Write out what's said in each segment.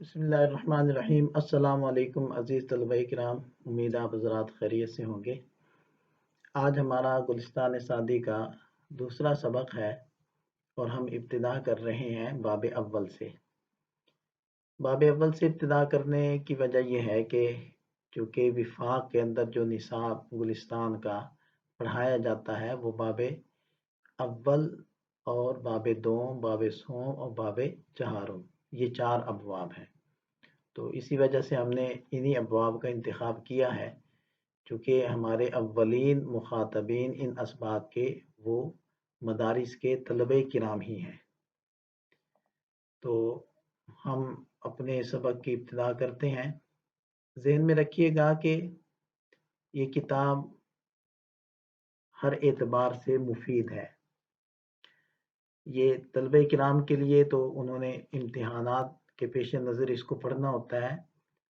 بسم اللہ الرحمن الرحیم۔ السلام علیکم عزیز طلبہ کرام، امید آپ حضرات خیریت سے ہوں گے۔ آج ہمارا گلستان سعدی کا دوسرا سبق ہے اور ہم ابتدا کر رہے ہیں باب اول سے۔ باب اول سے ابتدا کرنے کی وجہ یہ ہے کہ چونکہ وفاق کے اندر جو نصاب گلستان کا پڑھایا جاتا ہے وہ باب اول اور باب دوم، باب سوم اور باب چہارم، یہ 4 ابواب ہیں۔ تو اسی وجہ سے ہم نے انہی ابواب کا انتخاب کیا ہے، چونکہ ہمارے اولین مخاطبین ان اسباق کے وہ مدارس کے طلبہ کرام ہی ہیں۔ تو ہم اپنے سبق کی ابتدا کرتے ہیں۔ ذہن میں رکھیے گا کہ یہ کتاب ہر اعتبار سے مفید ہے۔ یہ طلبہ کرام کے لیے تو انہوں نے امتحانات کے پیش نظر اس کو پڑھنا ہوتا ہے،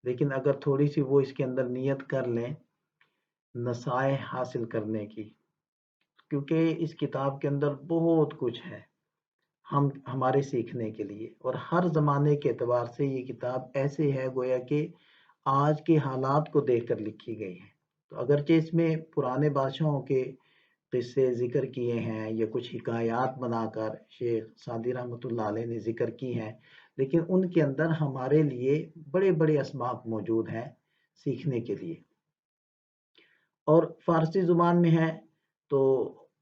لیکن اگر تھوڑی سی وہ اس کے اندر نیت کر لیں نصائح حاصل کرنے کی، کیونکہ اس کتاب کے اندر بہت کچھ ہے ہمارے سیکھنے کے لیے، اور ہر زمانے کے اعتبار سے یہ کتاب ایسے ہے گویا کہ آج کے حالات کو دیکھ کر لکھی گئی ہے۔ تو اگرچہ اس میں پرانے بادشاہوں کے قصے ذکر کیے ہیں یا کچھ حکایات بنا کر شیخ سعدی رحمۃ اللہ علیہ نے ذکر کی ہیں، لیکن ان کے اندر ہمارے لیے بڑے بڑے اسباق موجود ہیں سیکھنے کے لیے، اور فارسی زبان میں ہے تو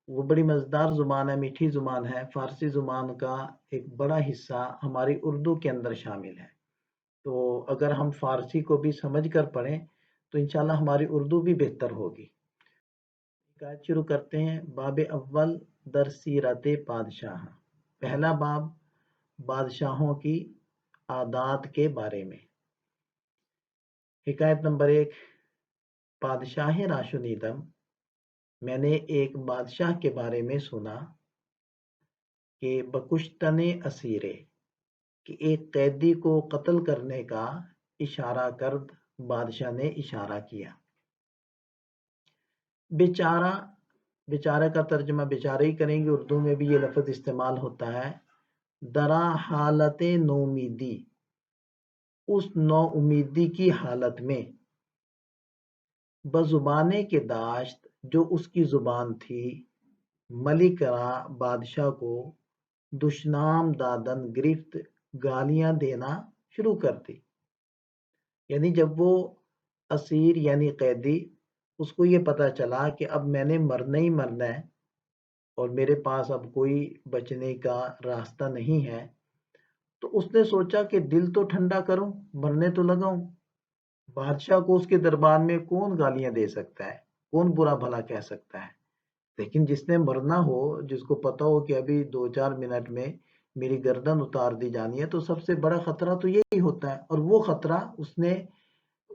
وہ بڑی مزیدار زبان ہے، میٹھی زبان ہے۔ فارسی زبان کا ایک بڑا حصہ ہماری اردو کے اندر شامل ہے، تو اگر ہم فارسی کو بھی سمجھ کر پڑھیں تو انشاءاللہ ہماری اردو بھی بہتر ہوگی۔ حکایت شروع کرتے ہیں۔ باب اول در سیرت پادشاہ، پہلا باب بادشاہوں کی عادات کے بارے میں۔ حکایت نمبر 1۔ پادشاہ راشنیدم، میں نے ایک بادشاہ کے بارے میں سنا کہ بکشتن اسیرے، کہ ایک قیدی کو قتل کرنے کا اشارہ کرد بادشاہ نے اشارہ کیا۔ بیچارہ، بیچارہ کا ترجمہ بیچارہ ہی کریں گے، اردو میں بھی یہ لفظ استعمال ہوتا ہے۔ درا حالت نومیدی، اس نو امیدی کی حالت میں، بزبانے کے داشت، جو اس کی زبان تھی، ملک را، بادشاہ کو، دشنام دادن، گرفت، گالیاں دینا شروع کر دی۔ یعنی جب وہ اسیر یعنی قیدی، اس کو یہ پتا چلا کہ اب میں نے مرنا ہی مرنا ہے اور میرے پاس اب کوئی بچنے کا راستہ نہیں ہے، تو اس نے سوچا کہ دل تو ٹھنڈا کروں، مرنے تو لگاؤں۔ بادشاہ کو اس کے دربار میں کون گالیاں دے سکتا ہے، کون برا بھلا کہہ سکتا ہے؟ لیکن جس نے مرنا ہو، جس کو پتا ہو کہ ابھی 2-4 منٹ میں میری گردن اتار دی جانی ہے، تو سب سے بڑا خطرہ تو یہی ہوتا ہے، اور وہ خطرہ اس نے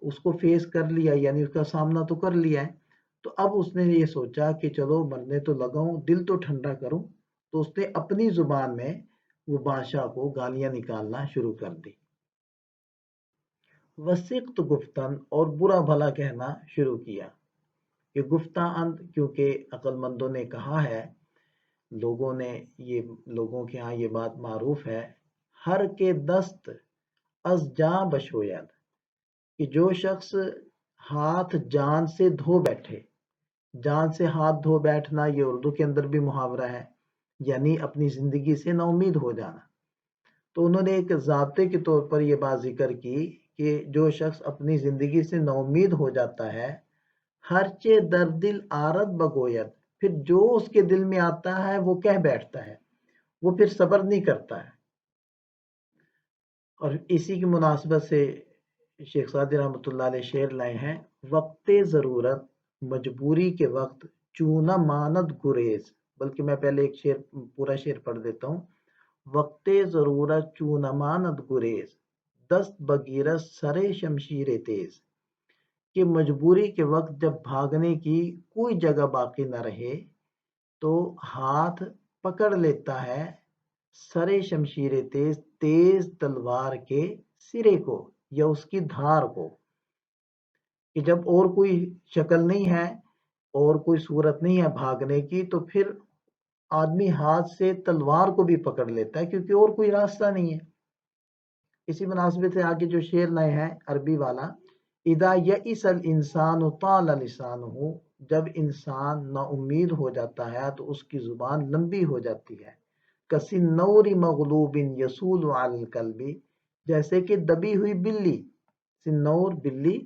اس کو فیس کر لیا، یعنی اس کا سامنا تو کر لیا ہے۔ تو اب اس نے یہ سوچا کہ چلو مرنے تو لگاؤں، دل تو ٹھنڈا کروں، تو اس نے اپنی زبان میں وہ بادشاہ کو گالیاں نکالنا شروع کر دی۔ وسیقت گفتن، اور برا بھلا کہنا شروع کیا۔ کہ گفتہ اند، کیونکہ عقل مندوں نے کہا ہے، لوگوں کے ہاں یہ بات معروف ہے، ہر کے دست از جاں بشوید، کہ جو شخص ہاتھ جان سے دھو بیٹھے، جان سے ہاتھ دھو بیٹھنا یہ اردو کے اندر بھی محاورہ ہے، یعنی اپنی زندگی سے نا امید ہو جانا۔ تو انہوں نے ایک ضابطے کے طور پر یہ بات ذکر کی کہ جو شخص اپنی زندگی سے نا امید ہو جاتا ہے، ہرچے در دل آرد بگوید، پھر جو اس کے دل میں آتا ہے وہ کہہ بیٹھتا ہے، وہ پھر صبر نہیں کرتا ہے۔ اور اسی کی مناسبت سے شیخ سعدی رحمۃ اللہ علیہ شعر لائے ہیں: وقت ضرورت، مجبوری کے وقت، چونہ ماند گریز۔ بلکہ میں پہلے ایک شعر، پورا شعر پڑھ دیتا ہوں۔ وقت ضرورت چونہ ماند گریز، دست بگیرد سر شمشیر تیز، کہ مجبوری کے وقت جب بھاگنے کی کوئی جگہ باقی نہ رہے تو ہاتھ پکڑ لیتا ہے سر شمشیر تیز، تیز تلوار کے سرے کو یا اس کی دھار کو، کہ جب اور کوئی شکل نہیں ہے اور کوئی صورت نہیں ہے بھاگنے کی، تو پھر آدمی ہاتھ سے تلوار کو بھی پکڑ لیتا ہے، کیونکہ اور کوئی راستہ نہیں ہے۔ اسی مناسبت سے آگے جو شعر نئے ہیں عربی والا، اذا یئس الانسان طال لسانہ، جب انسان نا امید ہو جاتا ہے تو اس کی زبان لمبی ہو جاتی ہے، کسنور مغلوب یسول علی القلب، جیسے کہ دبی ہوئی بلی، سنور بلی،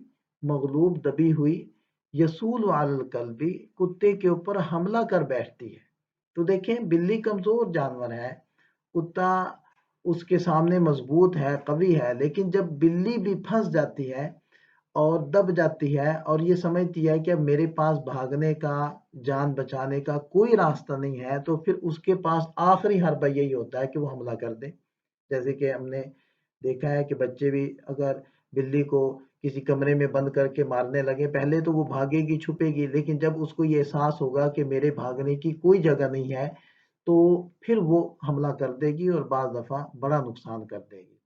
مغلوب دبی ہوئی، یسول علی القلب کتے کے اوپر حملہ کر بیٹھتی ہے۔ تو دیکھیں بلی کمزور جانور ہے، کتا اس کے سامنے مضبوط ہے، قوی ہے، لیکن جب بلی بھی پھنس جاتی ہے اور دب جاتی ہے اور یہ سمجھتی ہے کہ اب میرے پاس بھاگنے کا، جان بچانے کا کوئی راستہ نہیں ہے، تو پھر اس کے پاس آخری حربہ یہی ہوتا ہے کہ وہ حملہ کر دے۔ جیسے کہ ہم نے دیکھا ہے کہ بچے بھی اگر بلی کو کسی کمرے میں بند کر کے مارنے لگے، پہلے تو وہ بھاگے گی، چھپے گی، لیکن جب اس کو یہ احساس ہوگا کہ میرے بھاگنے کی کوئی جگہ نہیں ہے تو پھر وہ حملہ کر دے گی اور بعض دفعہ بڑا نقصان کر دے گی۔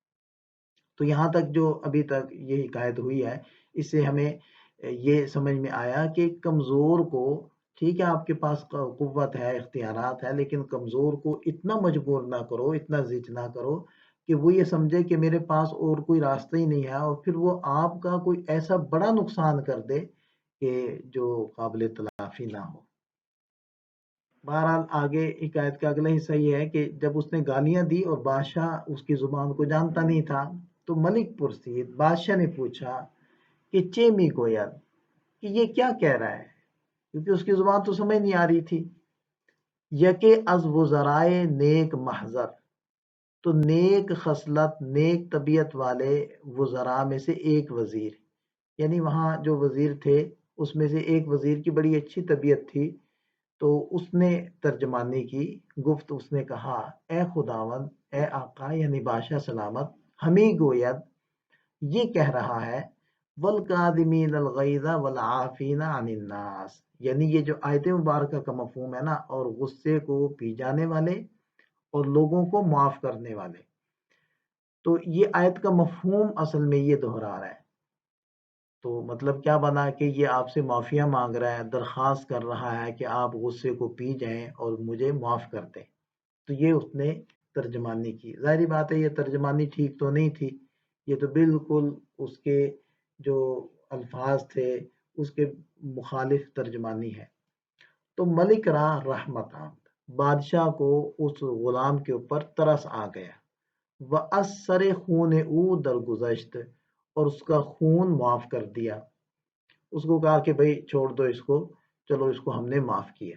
تو یہاں تک جو ابھی تک یہ حکایت ہوئی ہے، اس سے ہمیں یہ سمجھ میں آیا کہ کمزور کو، ٹھیک ہے آپ کے پاس قوت ہے، اختیارات ہے، لیکن کمزور کو اتنا مجبور نہ کرو، اتنا ضد نہ کرو کہ وہ یہ سمجھے کہ میرے پاس اور کوئی راستہ ہی نہیں ہے، اور پھر وہ آپ کا کوئی ایسا بڑا نقصان کر دے کہ جو قابل تلافی نہ ہو۔ بہرحال آگے حکایت کا اگلا حصہ یہ ہے کہ جب اس نے گالیاں دی اور بادشاہ اس کی زبان کو جانتا نہیں تھا، تو ملک پرسید بادشاہ نے پوچھا کہ چیمی گوید، کہ یہ کیا کہہ رہا ہے، کیونکہ اس کی زبان تو سمجھ نہیں آ رہی تھی۔ یکے از وزرائے نیک محضر، تو نیک خصلت، نیک طبیعت والے وزراء میں سے ایک وزیر، یعنی وہاں جو وزیر تھے اس میں سے ایک وزیر کی بڑی اچھی طبیعت تھی، تو اس نے ترجمانی کی، گفت اس نے کہا، اے خداوند، اے آقا یعنی بادشاہ سلامت، ہمیں گوید یہ کہہ رہا ہے، والکاظمین الغیظ والعافین عن الناس، یعنی یہ جو آیت مبارکہ کا مفہوم ہے نا، اور غصے کو پی جانے والے اور لوگوں کو معاف کرنے والے، تو یہ آیت کا مفہوم اصل میں یہ دہرا رہا ہے۔ تو مطلب کیا بنا کہ یہ آپ سے معافیاں مانگ رہا ہے، درخواست کر رہا ہے کہ آپ غصے کو پی جائیں اور مجھے معاف کر دیں۔ تو یہ اس نے ترجمانی کی۔ ظاہری بات ہے یہ ترجمانی ٹھیک تو نہیں تھی، یہ تو بالکل اس کے جو الفاظ تھے اس کے مخالف ترجمانی ہے۔ تو ملک را رحمت آمد، بادشاہ کو اس غلام کے اوپر ترس آ گیا، وَأَثَّرِ خون او درگزشت، اور اس کا خون معاف کر دیا، اس کو کہا کہ بھئی چھوڑ دو اس کو، چلو اس کو ہم نے معاف کیا۔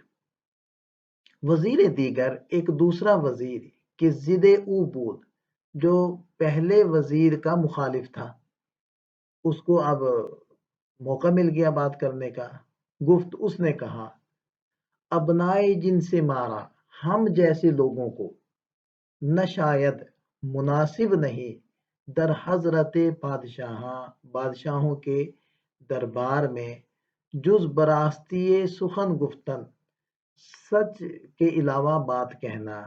وزیر دیگر، ایک دوسرا وزیر کہ ضد او بود، جو پہلے وزیر کا مخالف تھا، اس کو اب موقع مل گیا بات کرنے کا، گفت اس نے کہا، ابنائے جن سے مارا، ہم جیسے لوگوں کو، نہ شاید مناسب نہیں، در حضرت بادشاہاں، بادشاہوں کے دربار میں، جز براستی سخن گفتن، سچ کے علاوہ بات کہنا،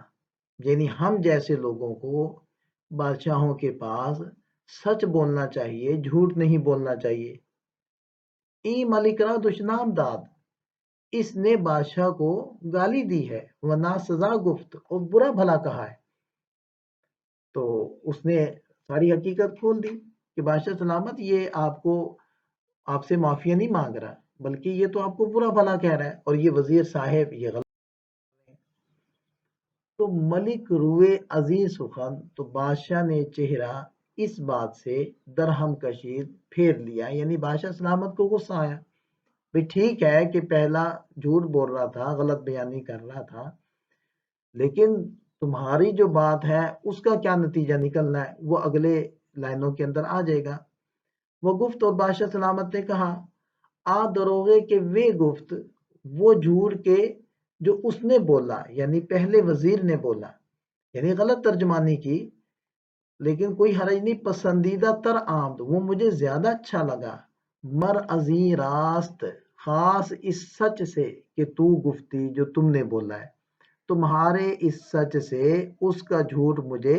یعنی ہم جیسے لوگوں کو بادشاہوں کے پاس سچ بولنا چاہیے، جھوٹ نہیں بولنا چاہیے۔ ای ملک را دشنام داد، اس نے بادشاہ کو گالی دی ہے، وہ ناسزا گفت، اور برا بھلا کہا ہے۔ تو اس نے ساری حقیقت کھول دی کہ بادشاہ سلامت یہ آپ سے معافیا نہیں مانگ رہا، بلکہ یہ تو آپ کو برا بھلا کہہ رہا ہے، اور یہ وزیر صاحب یہ غلط ہے۔ تو ملک روئے عزیز سخن، تو بادشاہ نے چہرہ اس بات سے درہم کشید، پھیر لیا، یعنی بادشاہ سلامت کو غصہ آیا، بھئی ٹھیک ہے کہ پہلا جھوٹ بول رہا تھا، غلط بیانی کر رہا تھا، لیکن تمہاری جو بات ہے اس کا کیا نتیجہ نکلنا ہے وہ اگلے لائنوں کے اندر آ جائے گا۔ وہ گفت، اور بادشاہ سلامت نے کہا، آ دروغے کے وے گفت، وہ جھوٹ کے جو اس نے بولا، یعنی پہلے وزیر نے بولا، یعنی غلط ترجمانی کی، لیکن کوئی حرج نہیں، پسندیدہ تر آمد، وہ مجھے زیادہ اچھا لگا، مر ازیں راست، خاص اس سچ سے کہ تو گفتی جو تم نے بولا ہے، تمہارے اس سچ سے اس کا جھوٹ مجھے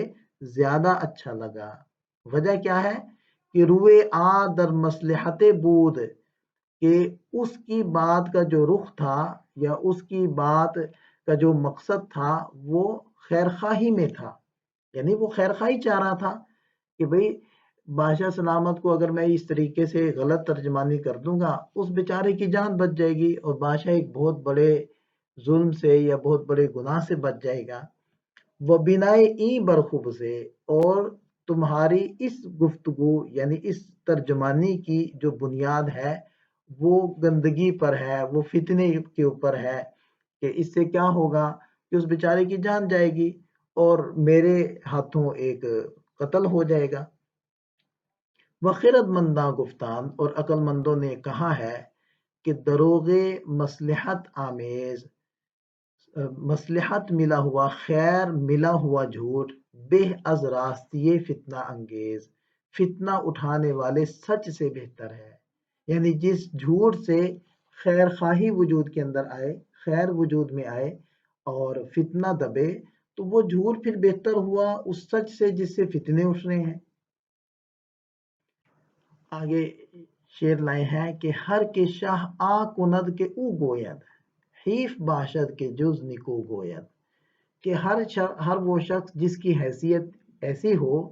زیادہ اچھا لگا۔ وجہ کیا ہے کہ روئے آ در مصلحت بود، کہ اس کی بات کا جو رخ تھا یا اس کی بات کا جو مقصد تھا وہ خیر خواہی میں تھا، یعنی وہ خیر خواہی چاہ رہا تھا کہ بھئی بادشاہ سلامت کو اگر میں اس طریقے سے غلط ترجمانی کر دوں گا اس بیچارے کی جان بچ جائے گی اور بادشاہ ایک بہت بڑے ظلم سے یا بہت بڑے گناہ سے بچ جائے گا۔ وہ بنائے این برخوب سے، اور تمہاری اس گفتگو یعنی اس ترجمانی کی جو بنیاد ہے وہ گندگی پر ہے، وہ فتنے کے اوپر ہے کہ اس سے کیا ہوگا کہ اس بیچارے کی جان جائے گی اور میرے ہاتھوں ایک قتل ہو جائے گا۔ وہ خرد منداں گفتان، اور عقل مندوں نے کہا ہے کہ دروغ مصلحت آمیز، مصلحت ملا ہوا، خیر ملا ہوا جھوٹ، بے از راستی فتنہ انگیز، فتنہ اٹھانے والے سچ سے بہتر ہے۔ یعنی جس جھوٹ سے خیر خواہی وجود کے اندر آئے، خیر وجود میں آئے اور فتنہ دبے، تو وہ جھوٹ پھر بہتر ہوا اس سچ سے جس سے فتنے اٹھ رہے ہیں۔ آگے شعر لائے ہیں کہ ہر کے شاہ آ کند کے او گوید، حیف باشد کے جز نکو گوید، کہ ہر وہ شخص جس کی حیثیت ایسی ہو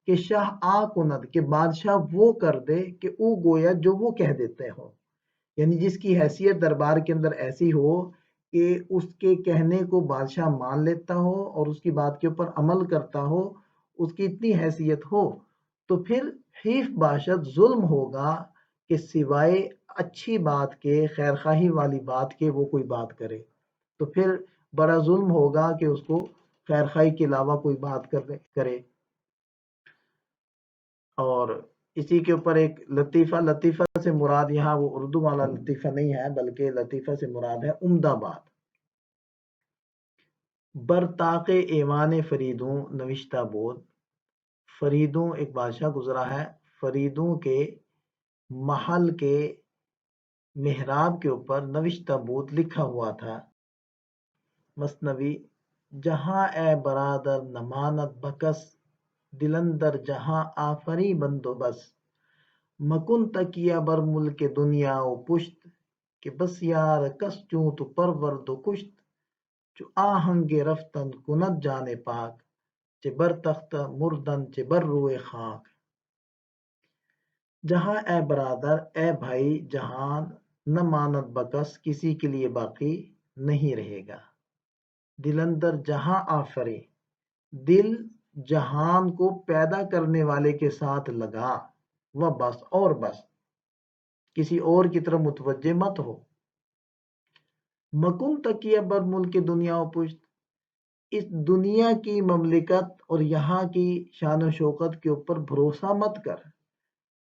کہ شاہ آ کند، کہ بادشاہ وہ کر دے کہ او گوید، جو وہ کہہ دیتے ہو، یعنی جس کی حیثیت دربار کے اندر ایسی ہو کہ اس کے کہنے کو بادشاہ مان لیتا ہو اور اس کی بات کے اوپر عمل کرتا ہو، اس کی اتنی حیثیت ہو، تو پھر حیف باشد، ظلم ہوگا کہ سوائے اچھی بات کے، خیر خواہی والی بات کے وہ کوئی بات کرے، تو پھر بڑا ظلم ہوگا کہ اس کو خیر خواہی کے علاوہ کوئی بات کرے۔ اور اسی کے اوپر ایک لطیفہ، لطیفہ سے مراد یہاں وہ اردو والا لطیفہ نہیں ہے بلکہ لطیفہ سے مراد ہے عمدہ بات۔ برطاق ایوان فریدوں نوشتہ بود، فریدوں ایک بادشاہ گزرا ہے، فریدوں کے محل کے محراب کے اوپر نوشتہ بود لکھا ہوا تھا۔ مثنوی: جہاں اے برادر نماند بکس، دل اندر جہاں آفری بندوبس، مکن تکیہ بر ملک دنیا و پشت، کہ بس یار کس چوں تو پرورد و کشت، چو آہنگ رفتن کند جان پاک، چہ بر تخت مردن چہ بر روئے خاک۔ جہاں اے برادر، اے بھائی، جہان نہ ماند بکس، کسی کے لیے باقی نہیں رہے گا، دل اندر جہاں آفرے، دل جہان کو پیدا کرنے والے کے ساتھ لگا، وہ بس، اور بس، کسی اور کی طرف متوجہ مت ہو۔ مکن تکیہ بر ملک دنیا و پشت، اس دنیا کی مملکت اور یہاں کی شان و شوکت کے اوپر بھروسہ مت کر،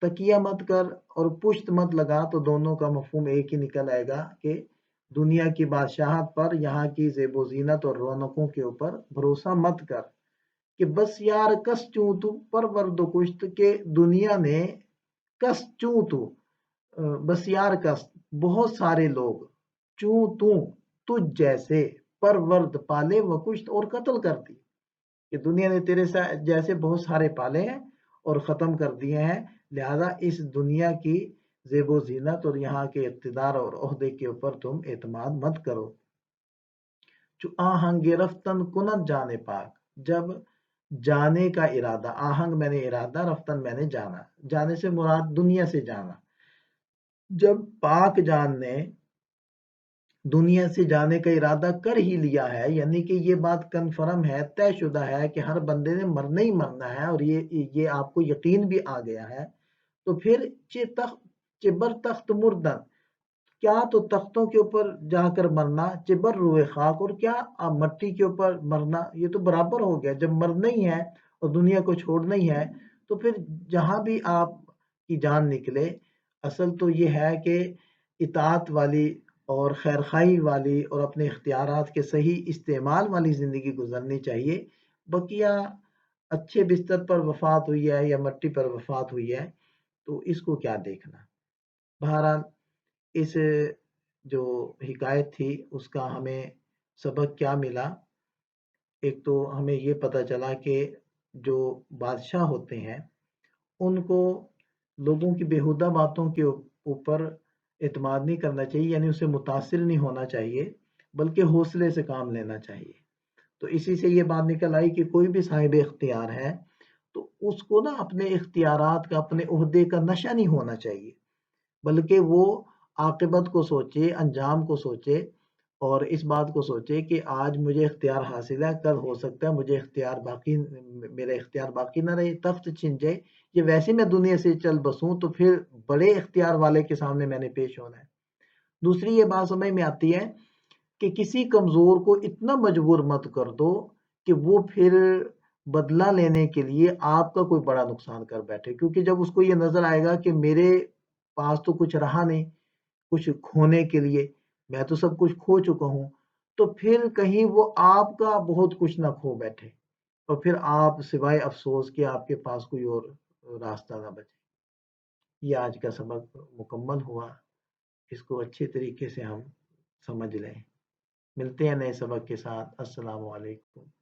تکیہ مت کر اور پشت مت لگا، تو دونوں کا مفہوم ایک ہی نکل آئے گا کہ دنیا کی بادشاہت پر، یہاں کی زیب و زینت اور رونقوں کے اوپر بھروسہ مت کر، کہ بس یار کس چوں تو پرورد و کشت، کہ دنیا نے کس چوں تو، بس یار کس، بہت سارے لوگ، چوں تو، تجھ جیسے، پرورد پالے، و کشت اور قتل کر دی، کہ دنیا نے تیرے جیسے بہت سارے پالے ہیں اور ختم کر دیے ہیں، لہذا اس دنیا کی زیب و زینت اور یہاں کے اقتدار اور عہدے کے اوپر تم اعتماد مت کرو۔ چو آہنگ رفتن کنت جانے پاک، جب جانے کا ارادہ، آہنگ میں نے ارادہ، رفتن میں نے جانا، جانے سے مراد دنیا سے جانا، جب پاک جان نے دنیا سے جانے کا ارادہ کر ہی لیا ہے، یعنی کہ یہ بات کنفرم ہے، طے شدہ ہے کہ ہر بندے نے مرنا ہی مرنا ہے، اور یہ آپ کو یقین بھی آ گیا ہے، تو پھر چبر تخت مردن، کیا تو تختوں کے اوپر جا کر مرنا، چبر روئے خاک، اور کیا مٹی کے اوپر مرنا، یہ تو برابر ہو گیا، جب مرنا ہی ہے اور دنیا کو چھوڑنا ہی ہے، تو پھر جہاں بھی آپ کی جان نکلے، اصل تو یہ ہے کہ اطاعت والی اور خیر خواہی والی اور اپنے اختیارات کے صحیح استعمال والی زندگی گزرنی چاہیے۔ بقیہ اچھے بستر پر وفات ہوئی ہے یا مٹی پر وفات ہوئی ہے تو اس کو کیا دیکھنا۔ بہرحال اس جو حکایت تھی اس کا ہمیں سبق کیا ملا؟ ایک تو ہمیں یہ پتہ چلا کہ جو بادشاہ ہوتے ہیں ان کو لوگوں کی بیہودہ باتوں کے اوپر اعتماد نہیں کرنا چاہیے، یعنی اسے متاثر نہیں ہونا چاہیے، بلکہ حوصلے سے کام لینا چاہیے۔ تو اسی سے یہ بات نکل آئی کہ کوئی بھی صاحب اختیار ہے تو تو اس کو نا اپنے اختیارات کا، اپنے عہدے کا نشہ نہیں ہونا چاہیے، بلکہ وہ عاقبت کو سوچے، انجام کو سوچے، اور اس بات کو سوچے کہ آج مجھے اختیار حاصل ہے، کل ہو سکتا ہے مجھے اختیار باقی، میرا اختیار باقی نہ رہے، تخت چھن جائے، یہ ویسے میں دنیا سے چل بسوں تو پھر بڑے اختیار والے کے سامنے میں نے پیش ہونا ہے۔ دوسری یہ بات سمجھ میں آتی ہے کہ کسی کمزور کو اتنا مجبور مت کر دو کہ وہ پھر بدلہ لینے کے لیے آپ کا کوئی بڑا نقصان کر بیٹھے، کیونکہ جب اس کو یہ نظر آئے گا کہ میرے پاس تو کچھ رہا نہیں کچھ کھونے کے لیے، میں تو سب کچھ کھو چکا ہوں، تو پھر کہیں وہ آپ کا بہت کچھ نہ کھو بیٹھے اور پھر آپ سوائے افسوس کہ آپ کے پاس کوئی اور راستہ نہ بچے۔ یہ آج کا سبق مکمل ہوا، اس کو اچھے طریقے سے ہم سمجھ لیں۔ ملتے ہیں نئے سبق کے ساتھ۔ السلام علیکم۔